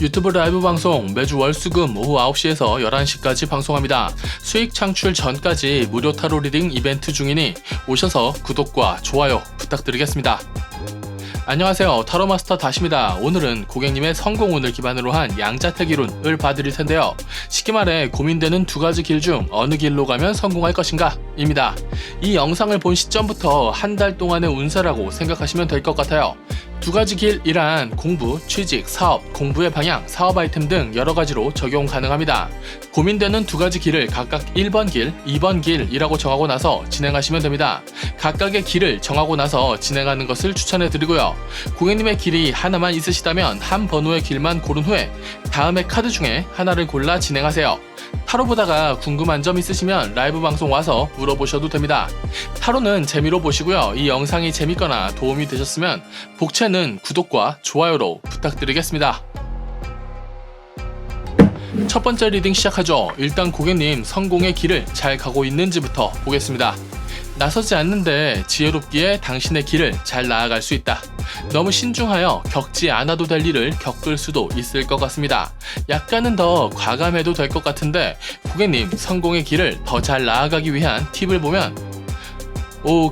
유튜브 라이브 방송 매주 월수금 오후 9시에서 11시까지 방송합니다. 수익 창출 전까지 무료 타로 리딩 이벤트 중이니 오셔서 구독과 좋아요 부탁드리겠습니다. 안녕하세요, 타로마스터 다시입니다. 오늘은 고객님의 성공운을 기반으로 한 양자택일운을 봐드릴 텐데요. 쉽게 말해 고민되는 두 가지 길 중 어느 길로 가면 성공할 것인가 입니다. 이 영상을 본 시점부터 한 달 동안의 운세라고 생각하시면 될 것 같아요. 두 가지 길이란 공부, 취직, 사업, 공부의 방향, 사업 아이템 등 여러 가지로 적용 가능합니다. 고민되는 두 가지 길을 각각 1번 길, 2번 길이라고 정하고 나서 진행하시면 됩니다. 각각의 길을 정하고 나서 진행하는 것을 추천해 드리고요. 고객님의 길이 하나만 있으시다면 한 번호의 길만 고른 후에 다음의 카드 중에 하나를 골라 진행하세요. 타로 보다가 궁금한 점 있으시면 라이브 방송 와서 물어보셔도 됩니다. 타로는 재미로 보시고요. 이 영상이 재밌거나 도움이 되셨으면 복채는 구독과 좋아요로 부탁드리겠습니다. 첫 번째 리딩 시작하죠. 일단 고객님 성공의 길을 잘 가고 있는지부터 보겠습니다. 나서지 않는데 지혜롭기에 당신의 길을 잘 나아갈 수 있다. 너무 신중하여 겪지 않아도 될 일을 겪을 수도 있을 것 같습니다. 약간은 더 과감해도 될 것 같은데 고객님 성공의 길을 더 잘 나아가기 위한 팁을 보면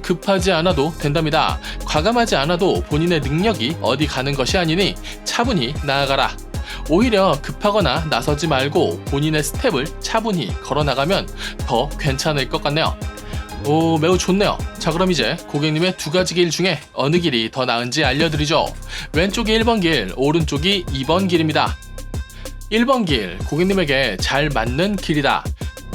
급하지 않아도 된답니다. 과감하지 않아도 본인의 능력이 어디 가는 것이 아니니 차분히 나아가라. 오히려 급하거나 나서지 말고 본인의 스텝을 차분히 걸어나가면 더 괜찮을 것 같네요. 매우 좋네요. 자, 그럼 이제 고객님의 두 가지 길 중에 어느 길이 더 나은지 알려드리죠. 왼쪽이 1번 길, 오른쪽이 2번 길입니다. 1번 길, 고객님에게 잘 맞는 길이다.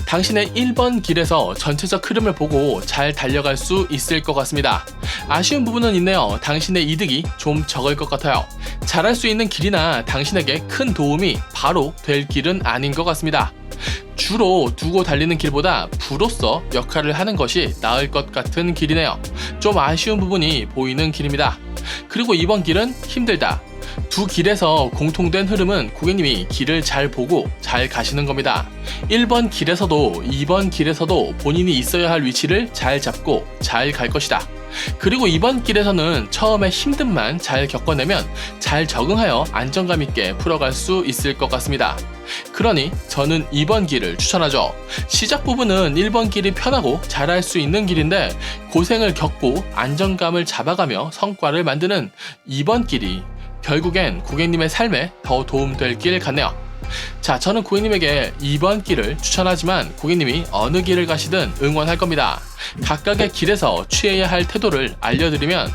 당신의 1번 길에서 전체적 흐름을 보고 잘 달려갈 수 있을 것 같습니다. 아쉬운 부분은 있네요. 당신의 이득이 좀 적을 것 같아요. 잘할 수 있는 길이나 당신에게 큰 도움이 바로 될 길은 아닌 것 같습니다. 주로 두고 달리는 길보다 부로서 역할을 하는 것이 나을 것 같은 길이네요. 좀 아쉬운 부분이 보이는 길입니다. 그리고 2번 길은 힘들다. 두 길에서 공통된 흐름은 고객님이 길을 잘 보고 잘 가시는 겁니다. 1번 길에서도 2번 길에서도 본인이 있어야 할 위치를 잘 잡고 잘 갈 것이다. 그리고 2번 길에서는 처음에 힘듦만 잘 겪어내면 잘 적응하여 안정감 있게 풀어갈 수 있을 것 같습니다. 그러니 저는 2번 길을 추천하죠. 시작 부분은 1번 길이 편하고 잘할 수 있는 길인데 고생을 겪고 안정감을 잡아가며 성과를 만드는 2번 길이 결국엔 고객님의 삶에 더 도움될 길 같네요. 자, 저는 고객님에게 2번 길을 추천하지만 고객님이 어느 길을 가시든 응원할 겁니다. 각각의 길에서 취해야 할 태도를 알려드리면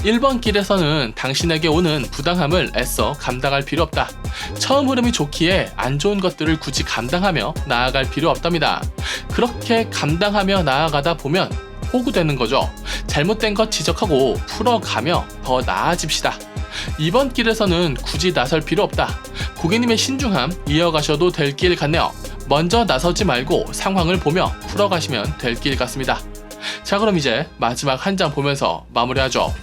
1번 길에서는 당신에게 오는 부당함을 애써 감당할 필요 없다. 처음 흐름이 좋기에 안 좋은 것들을 굳이 감당하며 나아갈 필요 없답니다. 그렇게 감당하며 나아가다 보면 호구되는 거죠. 잘못된 것 지적하고 풀어가며 더 나아집시다. 2번 길에서는 굳이 나설 필요 없다. 고객님의 신중함 이어가셔도 될 길 같네요. 먼저 나서지 말고 상황을 보며 풀어가시면 될 길 같습니다. 자, 그럼 이제 마지막 한 장 보면서 마무리하죠.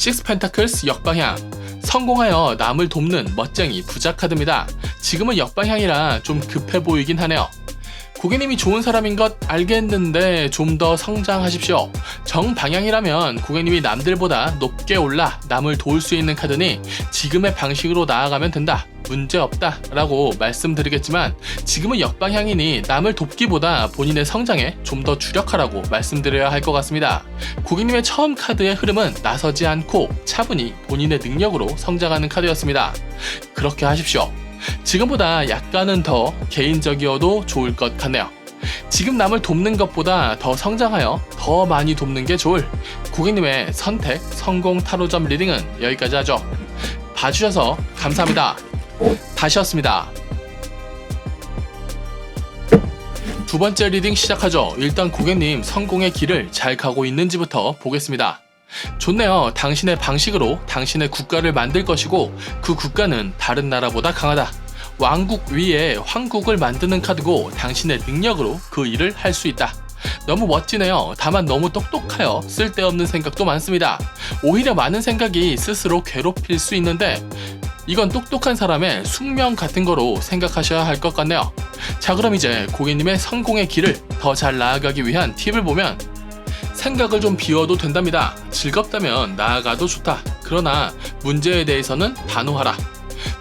6 펜타클스 역방향. 성공하여 남을 돕는 멋쟁이 부자 카드입니다. 지금은 역방향이라 좀 급해 보이긴 하네요. 고객님이 좋은 사람인 것 알겠는데 좀 더 성장하십시오. 정방향이라면 고객님이 남들보다 높게 올라 남을 도울 수 있는 카드니 지금의 방식으로 나아가면 된다. 문제없다 라고 말씀드리겠지만 지금은 역방향이니 남을 돕기보다 본인의 성장에 좀 더 주력하라고 말씀드려야 할 것 같습니다. 고객님의 처음 카드의 흐름은 나서지 않고 차분히 본인의 능력으로 성장하는 카드였습니다. 그렇게 하십시오. 지금보다 약간은 더 개인적이어도 좋을 것 같네요. 지금 남을 돕는 것보다 더 성장하여 더 많이 돕는 게 좋을 고객님의 선택 성공 타로점 리딩은 여기까지 하죠. 봐주셔서 감사합니다. 다시였습니다. 두 번째 리딩 시작하죠. 일단 고객님 성공의 길을 잘 가고 있는지부터 보겠습니다. 좋네요. 당신의 방식으로 당신의 국가를 만들 것이고 그 국가는 다른 나라보다 강하다. 왕국 위에 황국을 만드는 카드고 당신의 능력으로 그 일을 할 수 있다. 너무 멋지네요. 다만 너무 똑똑하여 쓸데없는 생각도 많습니다. 오히려 많은 생각이 스스로 괴롭힐 수 있는데 이건 똑똑한 사람의 숙명 같은 거로 생각하셔야 할 것 같네요. 자, 그럼 이제 고객님의 성공의 길을 더 잘 나아가기 위한 팁을 보면 생각을 좀 비워도 된답니다. 즐겁다면 나아가도 좋다. 그러나 문제에 대해서는 단호하라.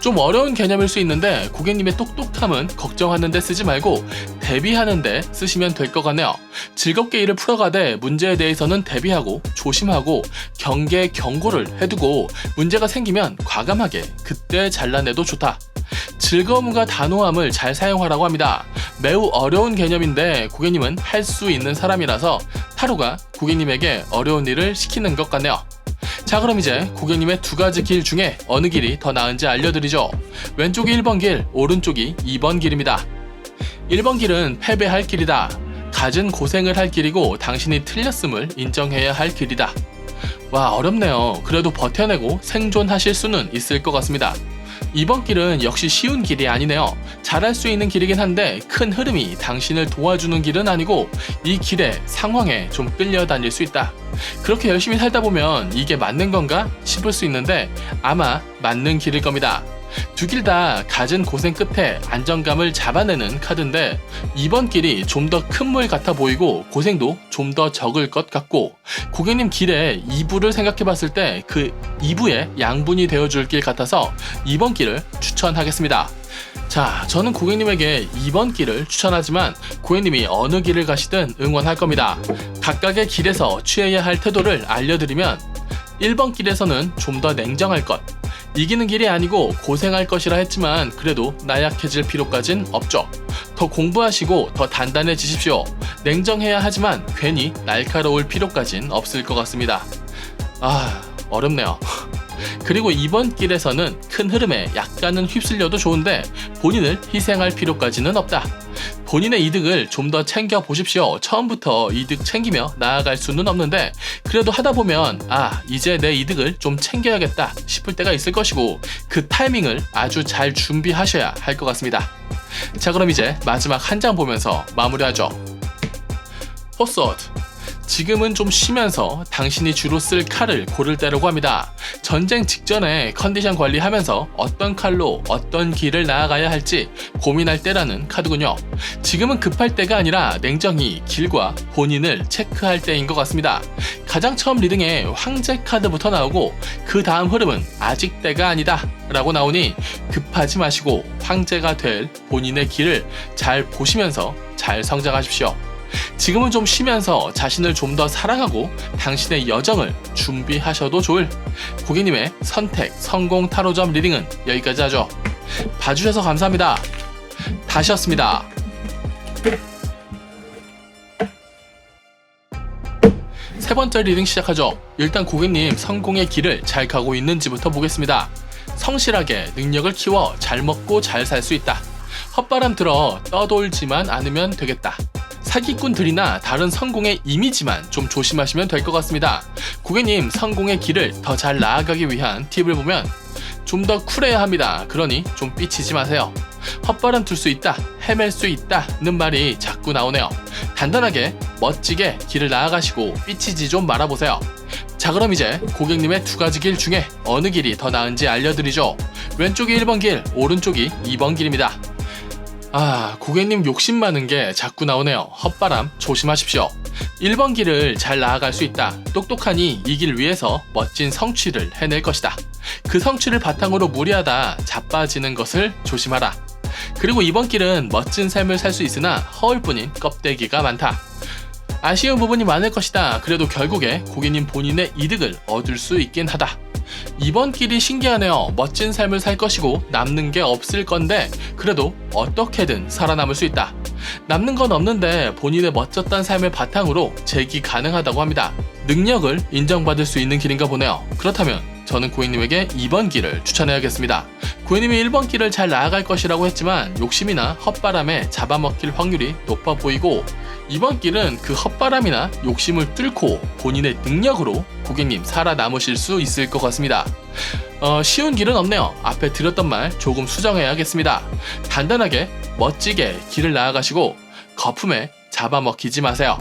좀 어려운 개념일 수 있는데 고객님의 똑똑함은 걱정하는 데 쓰지 말고 대비하는 데 쓰시면 될 것 같네요. 즐겁게 일을 풀어가되 문제에 대해서는 대비하고 조심하고 경계 경고를 해두고 문제가 생기면 과감하게 그때 잘라내도 좋다. 즐거움과 단호함을 잘 사용하라고 합니다. 매우 어려운 개념인데 고객님은 할 수 있는 사람이라서 타로가 고객님에게 어려운 일을 시키는 것 같네요. 자, 그럼 이제 고객님의 두 가지 길 중에 어느 길이 더 나은지 알려드리죠. 왼쪽이 1번 길, 오른쪽이 2번 길입니다. 1번 길은 패배할 길이다. 갖은 고생을 할 길이고 당신이 틀렸음을 인정해야 할 길이다. 와, 어렵네요. 그래도 버텨내고 생존하실 수는 있을 것 같습니다. 2번 길은 역시 쉬운 길이 아니네요. 잘할 수 있는 길이긴 한데 큰 흐름이 당신을 도와주는 길은 아니고 이 길의 상황에 좀 끌려다닐 수 있다. 그렇게 열심히 살다 보면 이게 맞는 건가 싶을 수 있는데 아마 맞는 길일 겁니다. 두 길 다 갖은 고생 끝에 안정감을 잡아내는 카드인데 이번 길이 좀 더 큰 물 같아 보이고 고생도 좀 더 적을 것 같고 고객님 길에 2부를 생각해 봤을 때 그 2부의 양분이 되어줄 길 같아서 이번 길을 추천하겠습니다. 자, 저는 고객님에게 2번 길을 추천하지만 고객님이 어느 길을 가시든 응원할 겁니다. 각각의 길에서 취해야 할 태도를 알려드리면 1번 길에서는 좀 더 냉정할 것, 이기는 길이 아니고 고생할 것이라 했지만 그래도 나약해질 필요까진 없죠. 더 공부하시고 더 단단해지십시오. 냉정해야 하지만 괜히 날카로울 필요까진 없을 것 같습니다. 아, 어렵네요. 그리고 이번 길에서는 큰 흐름에 약간은 휩쓸려도 좋은데 본인을 희생할 필요까지는 없다. 본인의 이득을 좀 더 챙겨 보십시오. 처음부터 이득 챙기며 나아갈 수는 없는데 그래도 하다 보면 이제 내 이득을 좀 챙겨야겠다 싶을 때가 있을 것이고 그 타이밍을 아주 잘 준비하셔야 할 것 같습니다. 자, 그럼 이제 마지막 한 장 보면서 마무리하죠. 포스워드. 지금은 좀 쉬면서 당신이 주로 쓸 칼을 고를 때라고 합니다. 전쟁 직전에 컨디션 관리하면서 어떤 칼로 어떤 길을 나아가야 할지 고민할 때라는 카드군요. 지금은 급할 때가 아니라 냉정히 길과 본인을 체크할 때인 것 같습니다. 가장 처음 리딩에 황제 카드부터 나오고 그 다음 흐름은 아직 때가 아니다 라고 나오니 급하지 마시고 황제가 될 본인의 길을 잘 보시면서 잘 성장하십시오. 지금은 좀 쉬면서 자신을 좀 더 사랑하고 당신의 여정을 준비하셔도 좋을 고객님의 선택 성공 타로점 리딩은 여기까지 하죠. 봐주셔서 감사합니다. 다시였습니다. 세 번째 리딩 시작하죠. 일단 고객님 성공의 길을 잘 가고 있는지부터 보겠습니다. 성실하게 능력을 키워 잘 먹고 잘 살 수 있다. 헛바람 들어 떠돌지만 않으면 되겠다. 사기꾼들이나 다른 성공의 이미지만 좀 조심하시면 될 것 같습니다. 고객님 성공의 길을 더 잘 나아가기 위한 팁을 보면 좀 더 쿨해야 합니다. 그러니 좀 삐치지 마세요. 헛바람 둘 수 있다, 헤맬 수 있다는 말이 자꾸 나오네요. 단단하게 멋지게 길을 나아가시고 삐치지 좀 말아보세요. 자, 그럼 이제 고객님의 두 가지 길 중에 어느 길이 더 나은지 알려드리죠. 왼쪽이 1번 길, 오른쪽이 2번 길입니다. 고객님 욕심 많은 게 자꾸 나오네요. 헛바람 조심하십시오. 1번 길을 잘 나아갈 수 있다. 똑똑하니 이 길 위에서 멋진 성취를 해낼 것이다. 그 성취를 바탕으로 무리하다 자빠지는 것을 조심하라. 그리고 2번 길은 멋진 삶을 살 수 있으나 허울 뿐인 껍데기가 많다. 아쉬운 부분이 많을 것이다. 그래도 결국에 고객님 본인의 이득을 얻을 수 있긴 하다. 이번 길이 신기하네요. 멋진 삶을 살 것이고 남는 게 없을 건데 그래도 어떻게든 살아남을 수 있다. 남는 건 없는데 본인의 멋졌던 삶을 바탕으로 재기 가능하다고 합니다. 능력을 인정받을 수 있는 길인가 보네요. 그렇다면 저는 고객님에게 2번 길을 추천해야겠습니다. 고객님이 1번 길을 잘 나아갈 것이라고 했지만 욕심이나 헛바람에 잡아먹힐 확률이 높아 보이고 2번 길은 그 헛바람이나 욕심을 뚫고 본인의 능력으로 고객님 살아남으실 수 있을 것 같습니다. 쉬운 길은 없네요. 앞에 드렸던 말 조금 수정해야겠습니다. 단단하게 멋지게 길을 나아가시고 거품에 잡아먹히지 마세요.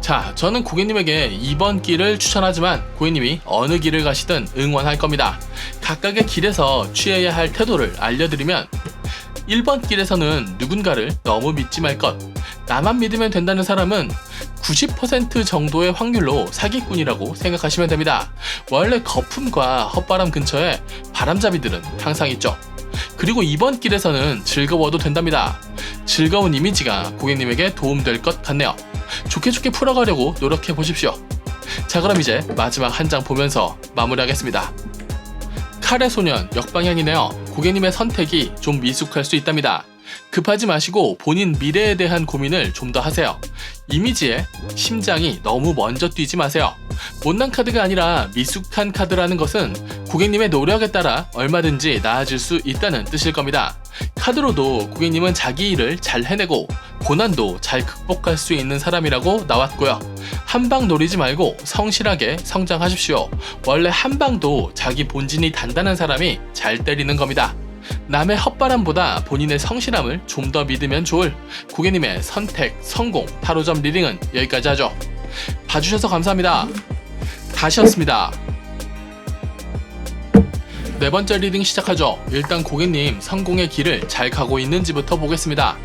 자, 저는 고객님에게 2번 길을 추천하지만 고객님이 어느 길을 가시든 응원할 겁니다. 각각의 길에서 취해야 할 태도를 알려드리면 1번 길에서는 누군가를 너무 믿지 말 것. 나만 믿으면 된다는 사람은 90% 정도의 확률로 사기꾼이라고 생각하시면 됩니다. 원래 거품과 헛바람 근처에 바람잡이들은 항상 있죠. 그리고 이번 길에서는 즐거워도 된답니다. 즐거운 이미지가 고객님에게 도움될 것 같네요. 좋게 풀어가려고 노력해 보십시오. 자, 그럼 이제 마지막 한 장 보면서 마무리하겠습니다. 카레 소년 역방향이네요. 고객님의 선택이 좀 미숙할 수 있답니다. 급하지 마시고 본인 미래에 대한 고민을 좀 더 하세요. 이미지에 심장이 너무 먼저 뛰지 마세요. 못난 카드가 아니라 미숙한 카드라는 것은 고객님의 노력에 따라 얼마든지 나아질 수 있다는 뜻일 겁니다. 카드로도 고객님은 자기 일을 잘 해내고 고난도 잘 극복할 수 있는 사람이라고 나왔고요. 한방 노리지 말고 성실하게 성장하십시오. 원래 한방도 자기 본진이 단단한 사람이 잘 때리는 겁니다. 남의 헛바람보다 본인의 성실함을 좀 더 믿으면 좋을 고객님의 선택, 성공, 타로점 리딩은 여기까지 하죠. 봐주셔서 감사합니다. 다시였습니다. 네 번째 리딩 시작하죠. 일단 고객님 성공의 길을 잘 가고 있는지부터 보겠습니다.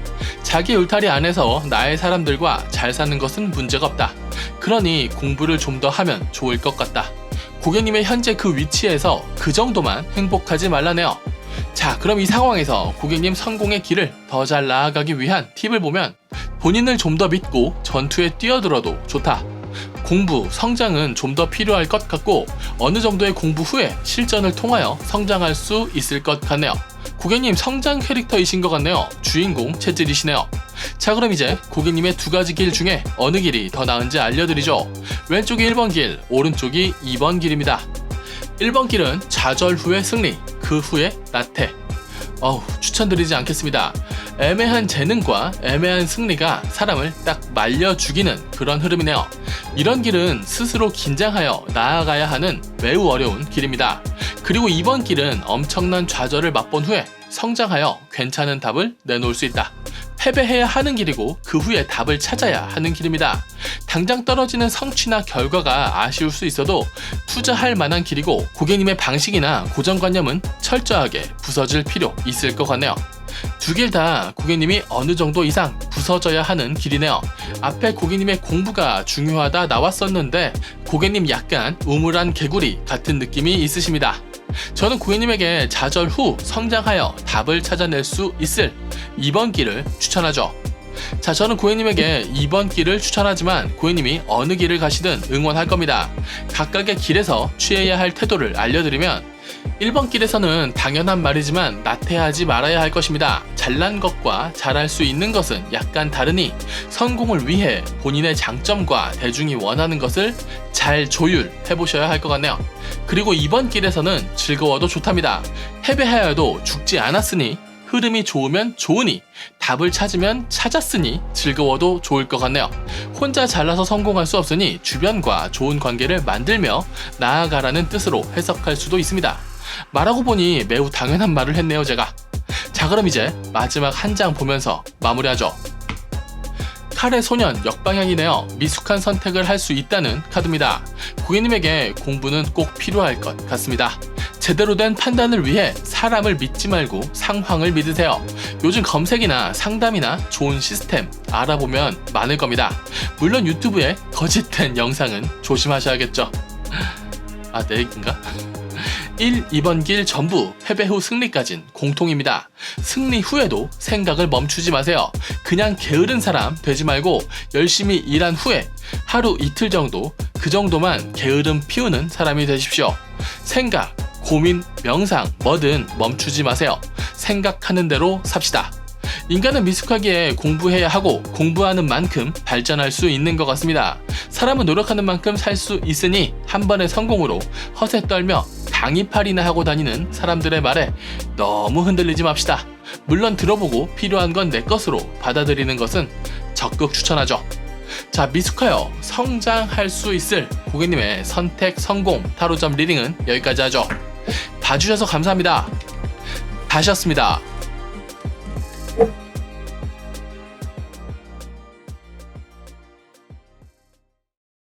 자기 울타리 안에서 나의 사람들과 잘 사는 것은 문제가 없다. 그러니 공부를 좀 더 하면 좋을 것 같다. 고객님의 현재 그 위치에서 그 정도만 행복하지 말라네요. 자, 그럼 이 상황에서 고객님 성공의 길을 더 잘 나아가기 위한 팁을 보면 본인을 좀 더 믿고 전투에 뛰어들어도 좋다. 공부, 성장은 좀 더 필요할 것 같고 어느 정도의 공부 후에 실전을 통하여 성장할 수 있을 것 같네요. 고객님 성장 캐릭터이신 것 같네요. 주인공 체질이시네요. 자, 그럼 이제 고객님의 두 가지 길 중에 어느 길이 더 나은지 알려드리죠. 왼쪽이 1번 길, 오른쪽이 2번 길입니다. 1번 길은 좌절 후의 승리, 그 후에 나태. 추천드리지 않겠습니다. 애매한 재능과 애매한 승리가 사람을 딱 말려 죽이는 그런 흐름이네요. 이런 길은 스스로 긴장하여 나아가야 하는 매우 어려운 길입니다. 그리고 이번 길은 엄청난 좌절을 맛본 후에 성장하여 괜찮은 답을 내놓을 수 있다. 패배해야 하는 길이고 그 후에 답을 찾아야 하는 길입니다. 당장 떨어지는 성취나 결과가 아쉬울 수 있어도 투자할 만한 길이고 고객님의 방식이나 고정관념은 철저하게 부서질 필요 있을 것 같네요. 두 길 다 고객님이 어느 정도 이상 부서져야 하는 길이네요. 앞에 고객님의 공부가 중요하다 나왔었는데 고객님 약간 우물한 개구리 같은 느낌이 있으십니다. 저는 고객님에게 좌절 후 성장하여 답을 찾아낼 수 있을 2번 길을 추천하죠. 자, 저는 고객님에게 2번 길을 추천하지만 고객님이 어느 길을 가시든 응원할 겁니다. 각각의 길에서 취해야 할 태도를 알려드리면 1번 길에서는 당연한 말이지만 나태하지 말아야 할 것입니다. 잘난 것과 잘할 수 있는 것은 약간 다르니 성공을 위해 본인의 장점과 대중이 원하는 것을 잘 조율해 보셔야 할 것 같네요. 그리고 2번 길에서는 즐거워도 좋답니다. 패배하여도 죽지 않았으니 흐름이 좋으면 좋으니 답을 찾으면 찾았으니 즐거워도 좋을 것 같네요. 혼자 잘나서 성공할 수 없으니 주변과 좋은 관계를 만들며 나아가라는 뜻으로 해석할 수도 있습니다. 말하고 보니 매우 당연한 말을 했네요, 제가. 자, 그럼 이제 마지막 한 장 보면서 마무리하죠. 카레 소년 역방향이네요. 미숙한 선택을 할 수 있다는 카드입니다. 고객님에게 공부는 꼭 필요할 것 같습니다. 제대로 된 판단을 위해 사람을 믿지 말고 상황을 믿으세요. 요즘 검색이나 상담이나 좋은 시스템 알아보면 많을 겁니다. 물론 유튜브에 거짓된 영상은 조심하셔야겠죠. 내 얘기인가? 1, 2번 길 전부 패배 후 승리까진 공통입니다. 승리 후에도 생각을 멈추지 마세요. 그냥 게으른 사람 되지 말고 열심히 일한 후에 하루 이틀 정도 그 정도만 게으름 피우는 사람이 되십시오. 생각, 고민, 명상 뭐든 멈추지 마세요. 생각하는 대로 삽시다. 인간은 미숙하기에 공부해야 하고 공부하는 만큼 발전할 수 있는 것 같습니다. 사람은 노력하는 만큼 살 수 있으니 한 번의 성공으로 허세 떨며 당이팔이나 하고 다니는 사람들의 말에 너무 흔들리지 맙시다. 물론 들어보고 필요한 건 내 것으로 받아들이는 것은 적극 추천하죠. 자, 미숙하여 성장할 수 있을 고객님의 선택 성공 타로점 리딩은 여기까지 하죠. 봐주셔서 감사합니다. 다시였습니다.